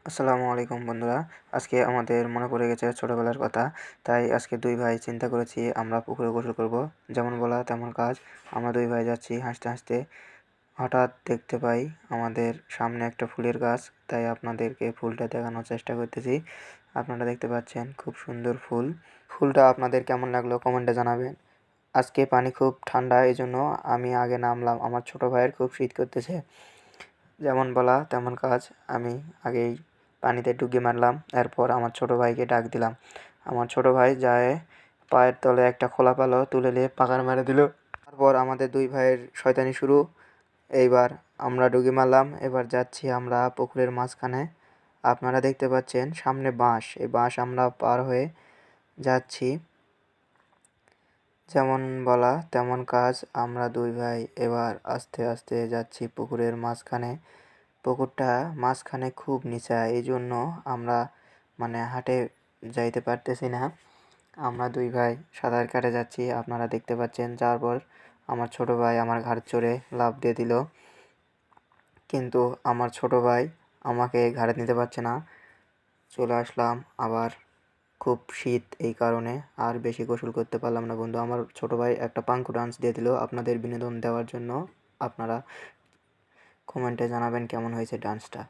আসসালামু আলাইকুম বন্ধুরা। আজকে আমাদের মনে পড়ে গেছে ছোটবেলার কথা। তাই আজকে ২ ভাই চিন্তা করেছি আমরা পুকুরে গোসল করব। যেমন বলা তেমন কাজ। আমরা ২ ভাই যাচ্ছি হাসতে, হাসতে। হঠাৎ দেখতে পাই আমাদের সামনে একটা ফুলের গাছ। তাই আপনাদেরকে ফুলটা দেখানোর চেষ্টা করতেছি। আপনারা দেখতে পাচ্ছেন খুব সুন্দর ফুল। ফুলটা আপনাদের কেমন লাগলো কমেন্টে জানাবেন। আজকে পানি খুব ঠান্ডা এজন্য আমি আগে নামলাম। আমার ছোট ভাইয়ের খুব শীত করতেছে। যেমন বলা তেমন কাজ। আমি আগেই পানিতে ডুবকি মারলাম। এরপর আমার ছোট ভাইকে ডাক দিলাম। আমার ছোট ভাই যায় পায়ের তলে একটা খোলা পালো তুলে নিয়ে পাকার মেরে দিল। তারপর আমাদের ২ ভাইয়ের শয়তানি শুরু। এইবার আমরা ডুবকি মারলাম। এবার যাচ্ছি আমরা পুকুরের মাঝখানে। আপনারা দেখতে পাচ্ছেন সামনে বাঁশ। এই বাঁশ আমরা পার হয়ে যাচ্ছি। যেমন বলা তেমন কাজ। আমরা ২ ভাই এবার আস্তে, আস্তে যাচ্ছি পুকুরের মাঝখানে। পুকুরটা মাঝখানে খুব নিচা, এইজন্য আমরা হাঁটে যাইতে পারতেছি না। আমরা ২ ভাই সাঁতার কেটে যাচ্ছি। আপনারা দেখতে পাচ্ছেন। যাওয়ার পর আমার ছোট ভাই আমার ঘাড় চড়ে লাফ দিয়ে দিল। কিন্তু আমার ছোট ভাই আমাকে ঘাড়ে নিতে পারছে না। চলে আসলাম আবার। খুব শীত এই কারণে আর বেশি গোসল করতে পারলাম না বন্ধু। আমার ছোট ভাই একটা পাঙ্কু ডান্স দিয়ে দিল আপনাদের বিনোদন দেওয়ার জন্য। আপনারা কমেন্টে জানাবেন কেমন হয়েছে ডান্সটা।